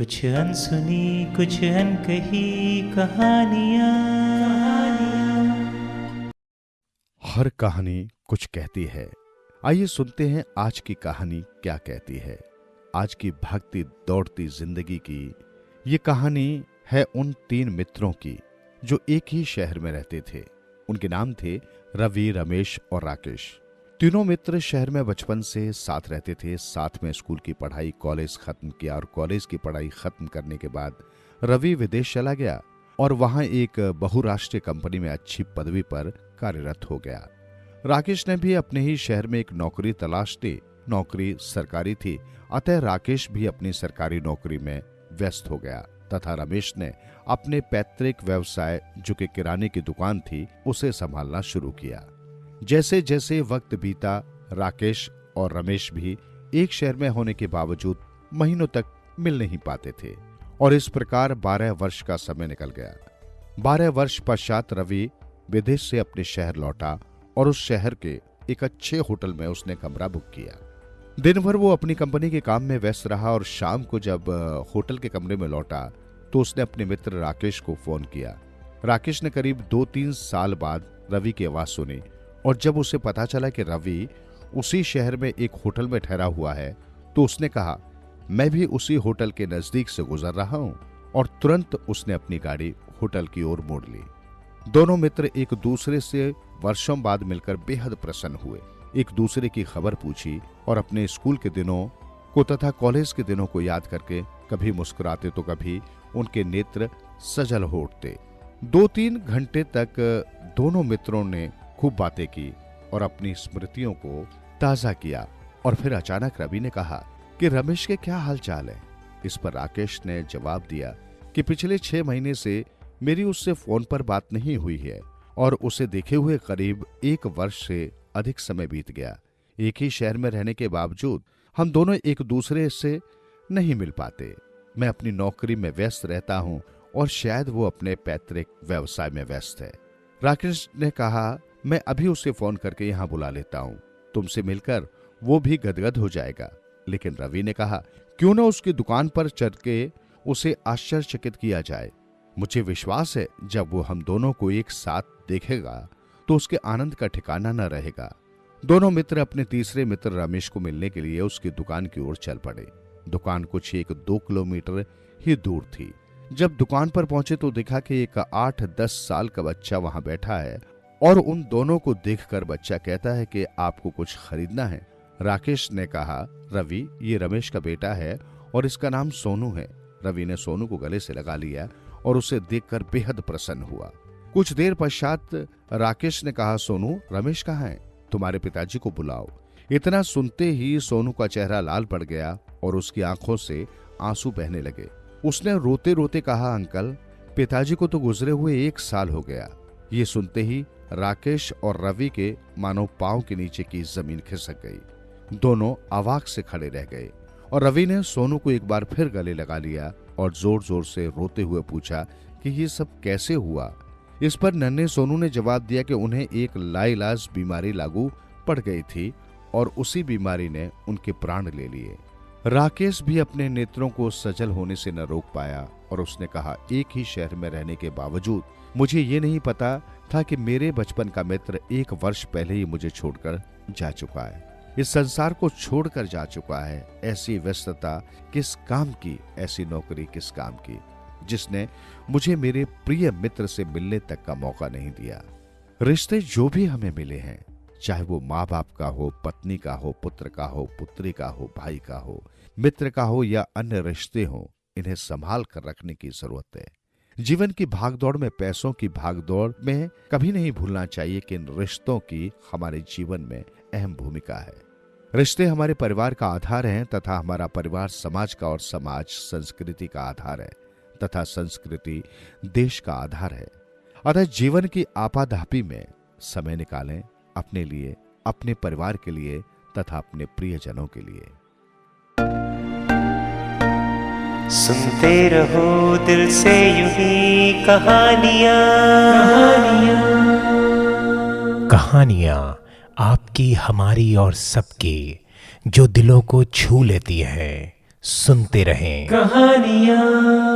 कुछ अनसुनी कुछ अनकही कहानियाँ। हर कहानी कुछ कहती है। आइए सुनते हैं आज की कहानी क्या कहती है। आज की भागती दौड़ती जिंदगी की ये कहानी है उन 3 मित्रों की जो एक ही शहर में रहते थे। उनके नाम थे रवि, रमेश और राकेश। तीनों मित्र शहर में बचपन से साथ रहते थे। साथ में स्कूल की पढ़ाई, कॉलेज खत्म किया और कॉलेज की पढ़ाई खत्म करने के बाद रवि विदेश चला गया और वहां एक बहुराष्ट्रीय कंपनी में अच्छी पदवी पर कार्यरत हो गया। राकेश ने भी अपने ही शहर में एक नौकरी तलाश ली। नौकरी सरकारी थी, अतः राकेश भी अपनी सरकारी नौकरी में व्यस्त हो गया तथा रमेश ने अपने पैतृक व्यवसाय जो कि किराने की दुकान थी उसे संभालना शुरू किया। जैसे जैसे वक्त बीता, राकेश और रमेश भी एक शहर में होने के बावजूद महीनों तक मिल नहीं पाते थे और इस प्रकार 12 वर्ष का समय निकल गया। 12 वर्ष पश्चात रवि विदेश से अपने शहर लौटा और उस शहर के एक अच्छे होटल में उसने कमरा बुक किया। दिन भर वो अपनी कंपनी के काम में व्यस्त रहा और शाम को जब होटल के कमरे में लौटा तो उसने अपने मित्र राकेश को फोन किया। राकेश ने करीब 2-3 साल बाद रवि की आवाज सुनी और जब उसे पता चला कि रवि उसी शहर में एक होटल में ठहरा हुआ है तो उसने कहा, मैं भी उसी होटल के नजदीक से गुजर रहा हूं, और तुरंत उसने अपनी गाड़ी होटल की ओर मोड़ ली। दोनों मित्र एक दूसरे से वर्षों बाद मिलकर बेहद प्रसन्न हुए। एक दूसरे की खबर पूछी और अपने स्कूल के दिनों को तथा कॉलेज के दिनों को याद करके कभी मुस्कुराते तो कभी उनके नेत्र सजल हो उठते। 2-3 घंटे तक दोनों मित्रों ने खूब बातें की और अपनी स्मृतियों को ताजा किया और फिर अचानक रवि ने कहा कि रमेश के क्या हाल चाल है। इस पर राकेश ने जवाब दिया कि पिछले 6 महीने से मेरी उससे फोन पर बात नहीं हुई है और उसे देखे हुए करीब 1 वर्ष से अधिक समय बीत गया। एक ही शहर में रहने के बावजूद हम दोनों एक दूसरे से नहीं मिल पाते। मैं अपनी नौकरी में व्यस्त रहता हूं और शायद वो अपने पैतृक व्यवसाय में व्यस्त है। राकेश ने कहा, मैं अभी उसे फोन करके यहां बुला लेता हूं, तुमसे मिलकर वो भी गदगद हो जाएगा। लेकिन रवि ने कहा, क्यों ना उसकी दुकान पर चढ़ के उसे आश्चर्यचकित किया जाए। मुझे विश्वास है जब वो हम दोनों को एक साथ देखेगा तो उसके आनंद का ठिकाना न रहेगा। दोनों मित्र अपने तीसरे मित्र रमेश को मिलने के लिए उसकी दुकान की ओर चल पड़े। दुकान कुछ 1-2 किलोमीटर ही दूर थी। जब दुकान पर पहुंचे तो देखा कि एक 8-10 साल का बच्चा वहां बैठा है और उन दोनों को देखकर बच्चा कहता है कि आपको कुछ खरीदना है। राकेश ने कहा, रवि, ये रमेश का बेटा है और इसका नाम सोनू है। रवि ने सोनू को गले से लगा लिया और उसे देखकर बेहद प्रसन्न हुआ। कुछ देर पश्चात राकेश ने कहा, सोनू, रमेश कहाँ है? तुम्हारे पिताजी को बुलाओ। इतना सुनते ही सोनू का चेहरा लाल पड़ गया और उसकी आंखों से आंसू बहने लगे। उसने रोते रोते कहा, अंकल, पिताजी को तो गुजरे हुए 1 साल हो गया। ये सुनते ही राकेश और रवि के मानो पांव के नीचे की जमीन खिसक गई। दोनों अवाक से खड़े रह गए और रवि ने सोनू को एक बार फिर गले लगा लिया और जोर जोर से रोते हुए पूछा कि ये सब कैसे हुआ। इस पर नन्हे सोनू ने जवाब दिया कि उन्हें एक लाइलाज बीमारी लागू पड़ गई थी और उसी बीमारी ने उनके प्राण ले लिए। राकेश भी अपने नेत्रों को सजल होने से न रोक पाया और उसने कहा, एक ही शहर में रहने के बावजूद मुझे ये नहीं पता था कि मेरे बचपन का मित्र 1 वर्ष पहले ही मुझे छोड़कर जा चुका है, इस संसार को छोड़कर जा चुका है। ऐसी व्यस्तता किस काम की, ऐसी नौकरी किस काम की, जिसने मुझे मेरे प्रिय मित्र से मिलने तक का मौका नहीं दिया। रिश्ते जो भी हमें मिले हैं, चाहे वो माँ बाप का हो, पत्नी का हो, पुत्र का हो, पुत्री का हो, भाई का हो, मित्र का हो या अन्य रिश्ते हो, इन्हें संभाल कर रखने की जरूरत है। जीवन की भागदौड़ में, पैसों की भागदौड़ में कभी नहीं भूलना चाहिए कि इन रिश्तों की हमारे जीवन में अहम भूमिका है। रिश्ते हमारे परिवार का आधार हैं तथा हमारा परिवार समाज का और समाज संस्कृति का आधार है तथा संस्कृति देश का आधार है। अतः जीवन की आपाधापी में समय निकालें अपने लिए, अपने परिवार के लिए तथा अपने प्रियजनों के लिए। सुनते रहो दिल से यूं ही कहानियाँ। कहानियाँ आपकी, हमारी और सबकी, जो दिलों को छू लेती है, सुनते रहें। कहानियाँ।